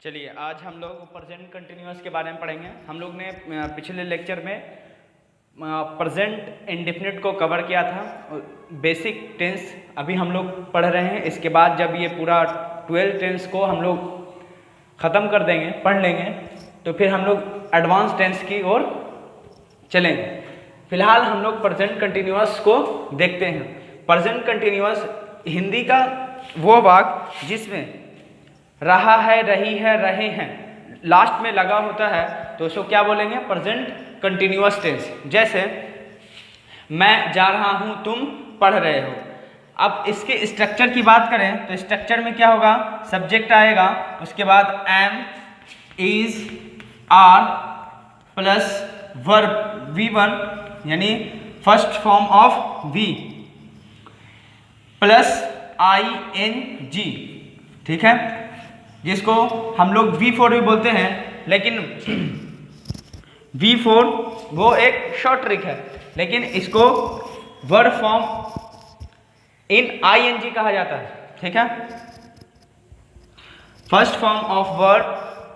चलिए आज हम लोग प्रेजेंट कंटिन्यूअस के बारे में पढ़ेंगे। हम लोग ने पिछले लेक्चर में प्रेजेंट इंडेफिनिट को कवर किया था, बेसिक टेंस अभी हम लोग पढ़ रहे हैं। इसके बाद जब ये पूरा 12 टेंस को हम लोग ख़त्म कर देंगे, पढ़ लेंगे, तो फिर हम लोग एडवांस टेंस की ओर चलेंगे। फिलहाल हम लोग प्रेजेंट कंटिन्यूअस को देखते हैं। प्रेजेंट कंटिन्यूअस हिंदी का वो वाक्य जिसमें रहा है, रही है, रहे हैं लास्ट में लगा होता है, तो उसको क्या बोलेंगे? Present continuous tense. जैसे मैं जा रहा हूं, तुम पढ़ रहे हो। अब इसके स्ट्रक्चर की बात करें तो स्ट्रक्चर में क्या होगा? सब्जेक्ट आएगा, उसके बाद am, is, are plus verb V1 यानी first form of V plus ING, ठीक है, जिसको हम लोग V4 भी बोलते हैं। लेकिन V4 वो एक शॉर्ट ट्रिक है, लेकिन इसको वर्ब फॉर्म इन ING कहा जाता है, ठीक है। First form of verb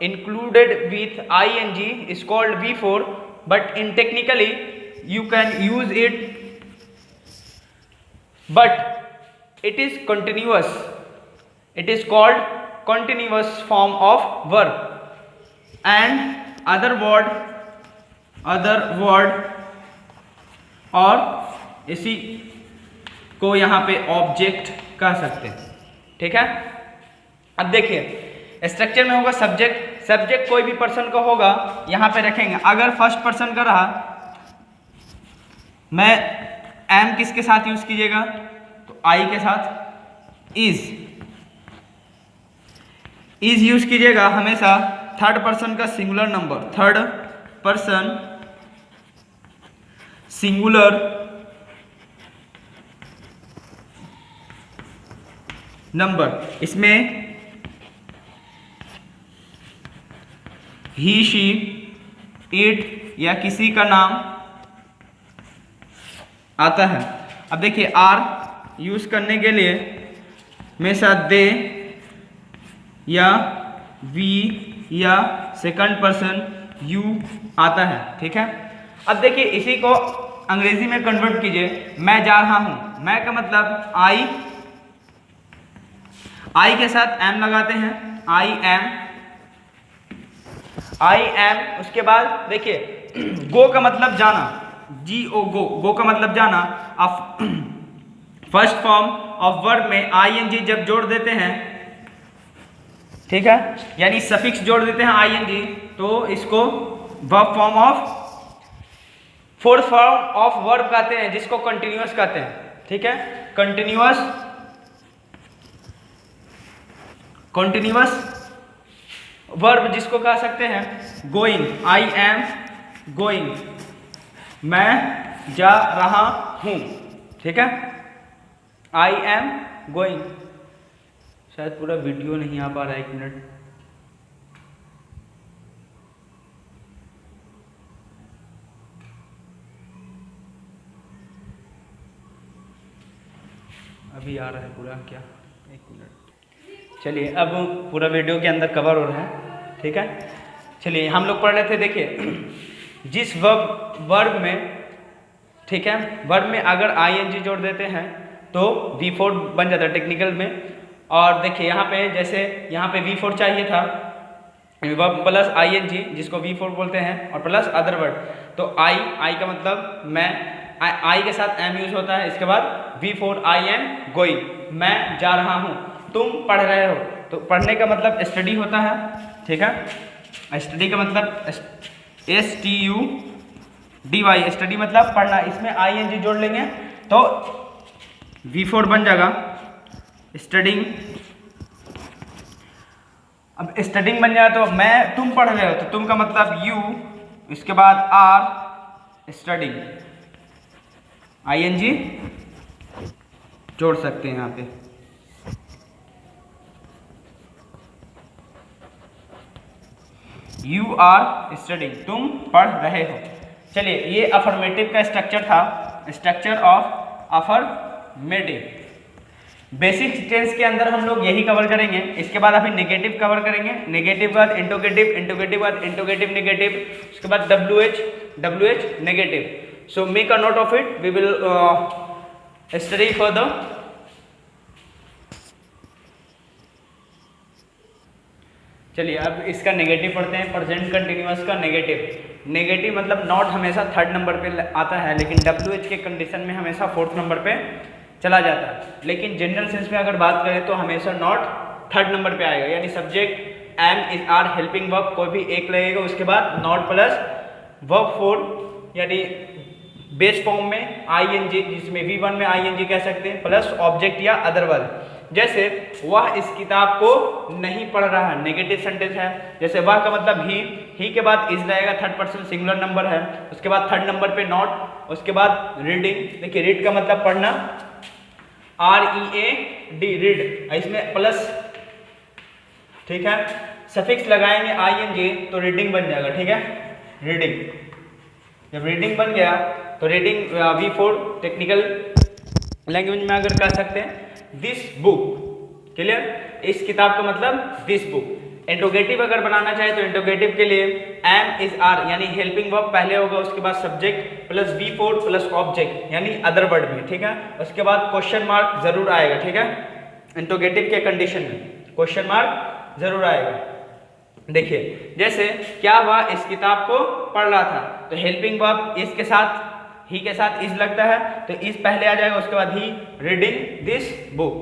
included with ING is called V4, but in technically you can use it, but it is continuous. It is called continuous form of verb. And other word और इसी को यहाँ पे object कह सकते हैं, ठीक है। अब देखिए स्ट्रक्चर में होगा सब्जेक्ट कोई भी पर्सन का होगा, यहाँ पे रखेंगे। अगर फर्स्ट पर्सन का रहा, मैं एम किसके साथ यूज कीजिएगा? तो आई के साथ। इज यूज कीजिएगा हमेशा थर्ड पर्सन का singular number, third person singular number. इसमें ही, शी, इट या किसी का नाम आता है। अब देखिए आर यूज करने के लिए हमेशा दे या वी या सेकंड पर्सन यू आता है, ठीक है। अब देखिए इसी को अंग्रेजी में कन्वर्ट कीजिए। मैं जा रहा हूं, मैं का मतलब आई के साथ एम लगाते हैं, आई एम। उसके बाद देखिए गो का मतलब जाना, GO गो का मतलब जाना। अब फर्स्ट फॉर्म ऑफ वर्ब में ING जब जोड़ देते हैं, ठीक है, यानी सफिक्स जोड़ देते हैं ING, तो इसको verb form of fourth form of verb कहते हैं, जिसको कंटिन्यूअस कहते हैं, ठीक है। कंटिन्यूअस वर्ब जिसको कह सकते हैं गोइंग, आई एम गोइंग, मैं जा रहा हूं, ठीक है, आई एम गोइंग। शायद पूरा वीडियो नहीं आ पा रहा है, 1 मिनट। अभी आ रहा है पूरा क्या? 1 मिनट। चलिए अब पूरा वीडियो के अंदर कवर हो रहा है, ठीक है। चलिए हम लोग पढ़ रहे थे, देखिए जिस वर्ब में, ठीक है, वर्ब में अगर ING जोड़ देते हैं तो V4 बन जाता है टेक्निकल में। और देखिए यहाँ पे जैसे यहाँ पे V4 चाहिए था, वर्ब प्लस ING जिसको V4 बोलते हैं, और प्लस अदर वर्ड। तो आई का मतलब मैं, आई के साथ एम यूज होता है। इसके बाद V4 आई एम गोइंग, मैं जा रहा हूँ, तुम पढ़ रहे हो। तो पढ़ने का मतलब स्टडी होता है, ठीक है। स्टडी का मतलब STUDY, स्टडी मतलब पढ़ना। इसमें ING जोड़ लेंगे तो V4 बन जाएगा स्टडिंग। अब स्टडिंग बन जाए तो मैं, तुम पढ़ रहे हो, तो तुम का मतलब यू, इसके बाद आर स्टडिंग, ING जोड़ सकते हैं यहाँ पे। यू आर स्टडिंग, तुम पढ़ रहे हो। चलिए ये अफर्मेटिव का स्ट्रक्चर था, structure of affirmative. Basic tense के अंदर हम लोग यही कवर करेंगे। इसके बाद अभी नेगेटिव कवर करेंगे, नेगेटिव बाद इंटरोगेटिव, इंटरोगेटिव बाद इंटरोगेटिव नेगेटिव, उसके बाद WH, WH negative. So make a note of it, we will study further. चलिए अब इसका नेगेटिव पढ़ते हैं, प्रेजेंट कंटिन्यूअस का नेगेटिव। नेगेटिव मतलब नॉट हमेशा थर्ड नंबर पे आता है, लेकिन WH के कंडीशन में हमेशा फोर्थ नंबर पे चला जाता है। लेकिन जनरल सेंस में अगर बात करें तो हमेशा नॉट थर्ड नंबर पे आएगा, यानी subject am is are helping verb कोई भी एक लगेगा, उसके बाद नॉट प्लस वर्ब फोर यानी बेस फॉर्म में ING, जिसमें V1 में ING कह सकते हैं, प्लस ऑब्जेक्ट या अदर वर्ब। जैसे वह इस किताब को नहीं पढ़ रहा है, नेगेटिव सेंटेंस है। जैसे वह का मतलब ही के बाद इज लगेगा, थर्ड पर्सन सिंगुलर नंबर है, उसके बाद थर्ड नंबर पे नॉट, उसके बाद रीडिंग। देखिए रीड का मतलब पढ़ना, READ रीड, इसमें प्लस, ठीक है, सफिक्स लगाएंगे ING तो रीडिंग बन जाएगा, ठीक है, रीडिंग। जब रीडिंग बन गया तो रीडिंग V4 टेक्निकल लैंग्वेज में अगर कह सकते हैं दिस बुक, क्लियर, इस किताब का मतलब दिस बुक। इंट्रोगेटिव अगर बनाना चाहे तो इंट्रोगेटिव के लिए एम इज आर यानी हेल्पिंग वर्ब पहले होगा, उसके बाद subject plus V4 plus object यानी अदर वर्ड में, ठीक है, उसके बाद क्वेश्चन मार्क जरूर आएगा, ठीक है, इंट्रोगेटिव के कंडीशन में क्वेश्चन मार्क जरूर आएगा। देखिए जैसे क्या वह इस किताब को पढ़ रहा था, तो हेल्पिंग वर्ब इसके साथ, ही के साथ इज लगता है तो इज पहले आ जाएगा, उसके बाद ही रीडिंग दिस बुक,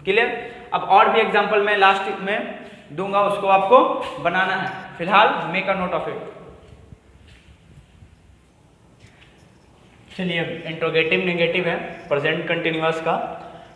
क्लियर। अब और भी एग्जांपल मैं लास्ट में दूंगा, उसको आपको बनाना है, फिलहाल make a note of it. चलिए अब इंट्रोगेटिव नेगेटिव है प्रेजेंट कंटिन्यूअस का।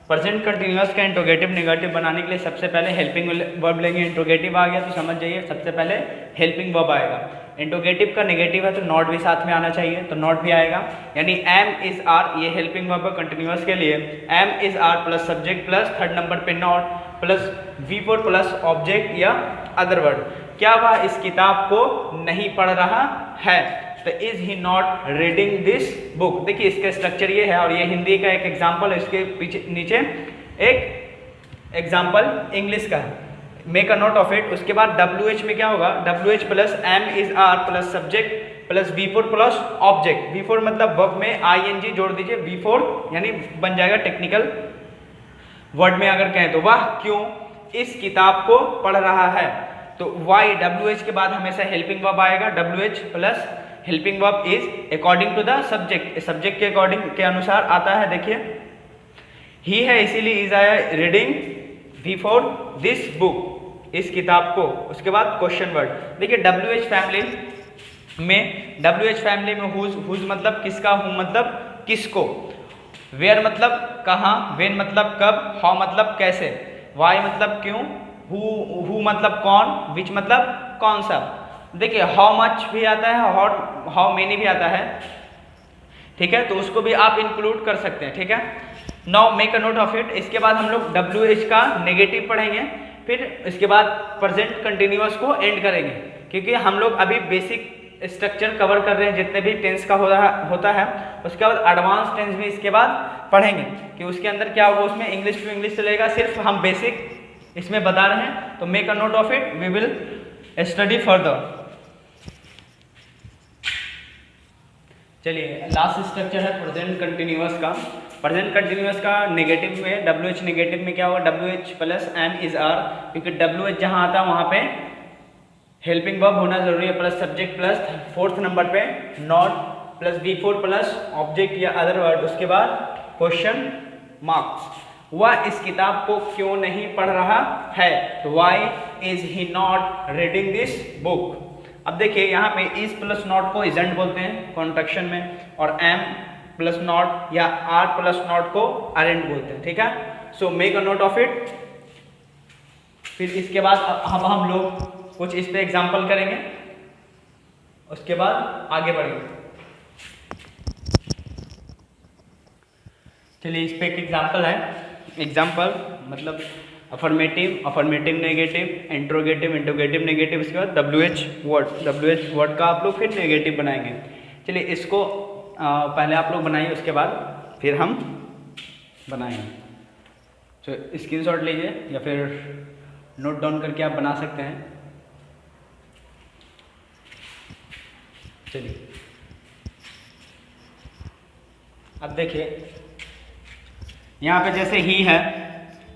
प्रेजेंट कंटिन्यूअस का इंट्रोगेटिव नेगेटिव बनाने के लिए सबसे पहले हेल्पिंग वर्ब लेंगे। इंट्रोगेटिव आ गया तो समझ जाइए सबसे पहले हेल्पिंग वर्ब आएगा। इंट्रोगेटिव का नेगेटिव है तो नॉट भी साथ में आना चाहिए, तो नॉट भी आएगा, यानी एम इज आर, ये हेल्पिंग वर्ब है कंटिन्यूअस के लिए, am is are plus subject plus third number पे not plus V4 plus object या अदर वर्ड। क्या वह इस किताब को नहीं पढ़ रहा है, तो is he not reading this book. देखिए इसका स्ट्रक्चर ये है और ये हिंदी का एक एग्जाम्पल है, इसके पीछे नीचे एक एग्जाम्पल इंग्लिश का है, make a note of it. उसके बाद WH में क्या होगा, WH plus am is are plus subject plus V4 plus object. V4 मतलब वर्ब में ING जोड़ दीजिए, V4 यानी बन जाएगा टेक्निकल वर्ड में अगर कहें तो वह क्यों इस किताब को पढ़ रहा है, तो वाई WH के बाद हमेशा हेल्पिंग वर्ब आएगा, WH plus helping verb is according to the subject, subject के अकॉर्डिंग के अनुसार आता है। देखिए ही है इसीलिए इज आया, रीडिंग V4 दिस बुक, इस किताब को। उसके बाद क्वेश्चन वर्ड, देखिए WH फैमिली में हुज मतलब किसका, हु मतलब किसको, वेयर मतलब कहाँ, वेन मतलब कब, हाउ मतलब कैसे, वाई मतलब क्यों, हु मतलब कौन, विच मतलब कौन सा। देखिए हाउ मच भी आता है, हाउ मेनी भी आता है, ठीक है, तो उसको भी आप इंक्लूड कर सकते हैं, ठीक है। Now make a note of it. इसके बाद हम लोग WH का नेगेटिव पढ़ेंगे, फिर इसके बाद प्रेजेंट कंटिन्यूअस को एंड करेंगे, क्योंकि हम लोग अभी बेसिक स्ट्रक्चर कवर कर रहे हैं जितने भी टेंस का होता है। उसके बाद एडवांस टेंस भी इसके बाद पढ़ेंगे कि उसके अंदर क्या होगा, उसमें इंग्लिश टू इंग्लिश चलेगा, सिर्फ हम बेसिक इसमें बता रहे हैं, तो make a note of it, we will study further. चलिए लास्ट स्ट्रक्चर है प्रेजेंट कंटिन्यूअस का। प्रेजेंट कंटिन्यूअस का नेगेटिव में WH नेगेटिव में क्या होगा, WH plus am is are, क्योंकि WH जहाँ आता है वहाँ पे हेल्पिंग वर्ब होना जरूरी है, plus subject plus fourth number पे not plus V4 plus object या अदर वर्ड, उसके बाद क्वेश्चन मार्क्स। वह इस किताब को क्यों नहीं पढ़ रहा है, तो why is he not reading this book. अब देखिए यहाँ पे इज प्लस नॉट को इजेंट बोलते हैं कॉन्ट्रैक्शन में, और एम प्लस नॉट या आर प्लस नॉट को अरेंट बोलते हैं, ठीक है। So make a note of it. फिर इसके बाद अब हम लोग कुछ इस पे एग्जाम्पल करेंगे, उसके बाद आगे बढ़ेंगे। चलिए इस पे एक एग्जाम्पल है, एग्जाम्पल मतलब अफर्मेटिव नेगेटिव, इंट्रोगेटिव नेगेटिव, इसके बाद WH वर्ड का आप लोग फिर नेगेटिव बनाएंगे। चलिए इसको पहले आप लोग बनाइए, उसके बाद फिर हम बनाएंगे। तो स्क्रीनशॉट लीजिए या फिर नोट डाउन करके आप बना सकते हैं। चलिए अब देखिए यहाँ पे जैसे ही है,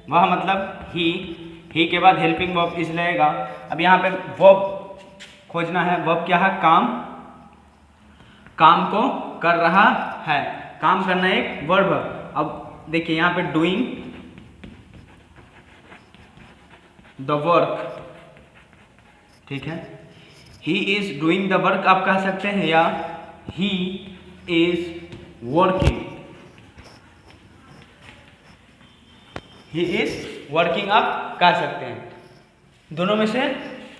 वह मतलब ही के बाद हेल्पिंग वर्ब इज रहेगा। अब यहाँ पे वर्ब खोजना है। वर्ब क्या है? काम को कर रहा है। काम करना एक वर्ब है। अब देखिए यहाँ पे डूइंग द वर्क, ठीक है। He is doing the work आप कह सकते हैं, या he is working, he is working आप कह सकते हैं। दोनों में से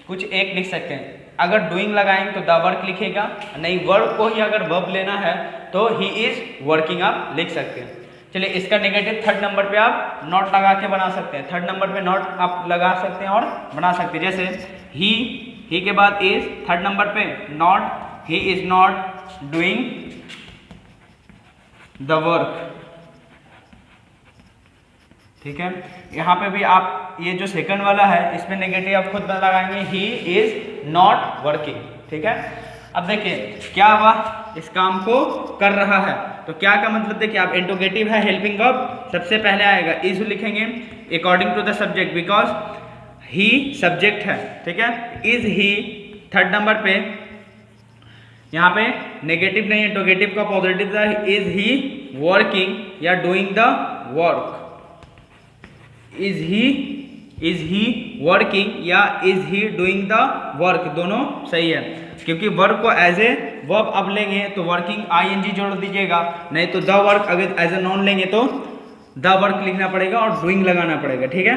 कुछ एक लिख सकते हैं। अगर डूइंग लगाएंगे तो द वर्क लिखेगा, नहीं वर्ब को ही अगर वर्ब लेना है तो ही इज वर्किंग आप लिख सकते हैं। चलिए इसका नेगेटिव थर्ड नंबर पे आप नॉट लगा के बना सकते हैं। थर्ड नंबर पे नॉट आप लगा सकते हैं और बना सकते हैं। जैसे ही के बाद इज, थर्ड नंबर पे not, he is not doing the work, ठीक है। यहाँ पे भी आप ये जो सेकंड वाला है इसमें नेगेटिव आप खुद लगाएंगे, ही इज नॉट वर्किंग, ठीक है। अब देखिए क्या हुआ, इस काम को कर रहा है, तो क्या का मतलब देखिए आप इंट्रोगेटिव है, हेल्पिंग वर्ब सबसे पहले आएगा, इज लिखेंगे according to the subject, because he subject है, ठीक है। इज ही थर्ड नंबर पे, यहाँ पे नेगेटिव नहीं इंट्रोगेटिव का पॉजिटिव था, इज ही वर्किंग या doing the work, is he working या is he doing the work, दोनों सही है। क्योंकि वर्क को एज ए वर्ब अब लेंगे तो वर्किंग आईएनजी जोड़ दीजिएगा, नहीं तो द वर्क अगर एज ए नॉन लेंगे तो द वर्क लिखना पड़ेगा और डूइंग लगाना पड़ेगा, ठीक है।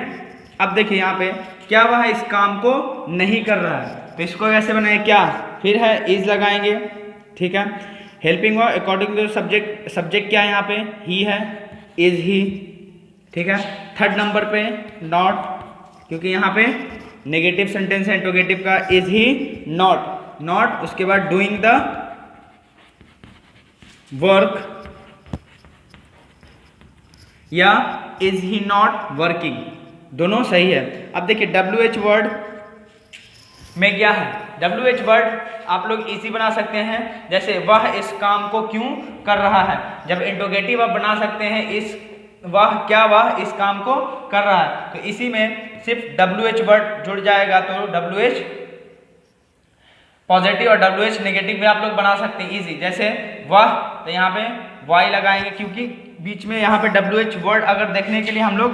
अब देखिए यहाँ पे क्या हुआ है, इस काम को नहीं कर रहा है, तो इसको कैसे बनाए, क्या फिर है इज लगाएंगे, ठीक है। Helping verb according to subject, subject क्या है यहाँ पे, ही है, इज ही, ठीक है। थर्ड नंबर पे नॉट, क्योंकि यहाँ पे नेगेटिव सेंटेंस है इंट्रोगेटिव का, इज ही नॉट, नॉट उसके बाद डूइंग द वर्क या इज ही नॉट वर्किंग, दोनों सही है। अब देखिए WH वर्ड में क्या है, WH वर्ड आप लोग इसी बना सकते हैं, जैसे वह इस काम को क्यों कर रहा है, जब इंट्रोगेटिव आप बना सकते हैं इस वह इस काम को कर रहा है, तो इसी में सिर्फ WH वर्ड जुड़ जाएगा, तो WH पॉजिटिव और WH नेगेटिव में आप लोग बना सकते हैं इजी। जैसे वह, तो यहाँ पे Y लगाएंगे, क्योंकि बीच में यहाँ पे WH वर्ड अगर देखने के लिए हम लोग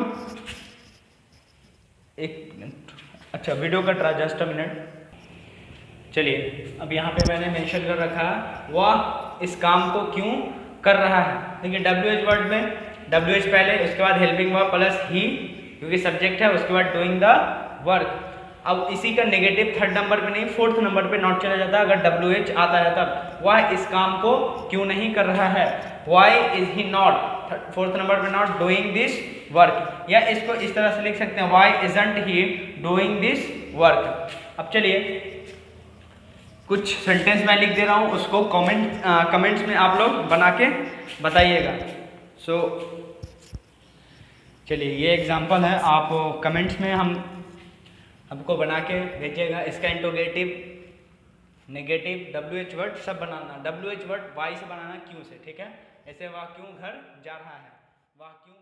एक मिनट, अच्छा वीडियो कट रहा, जस्ट अ मिनट। चलिए अब यहाँ पे मैंने मेंशन कर रखा है वह इस काम को क्यों कर रहा है। देखिए WH वर्ड में WH पहले, उसके बाद हेल्पिंग वर्ब प्लस ही, क्योंकि सब्जेक्ट है, उसके बाद डूइंग द वर्क। अब इसी का नेगेटिव थर्ड नंबर पे नहीं, फोर्थ नंबर पे नॉट चला जाता अगर WH आता है तब। वह इस काम को क्यों नहीं कर रहा है, why is he not, fourth number पे नॉट डूइंग दिस वर्क, या इसको इस तरह से लिख सकते हैं, why isn't he doing this work. अब चलिए कुछ सेंटेंस मैं लिख दे रहा हूँ, उसको कमेंट्स में आप लोग बना के बताइएगा। सो चलिए ये एग्जांपल है, आप कमेंट्स में हमको बना के भेजिएगा। इसका इंट्रोगेटिव नेगेटिव WH वर्ड सब बनाना, WH वर्ड वाई से बनाना, क्यों से, ठीक है। ऐसे वह क्यों घर जा रहा है, वह क्यों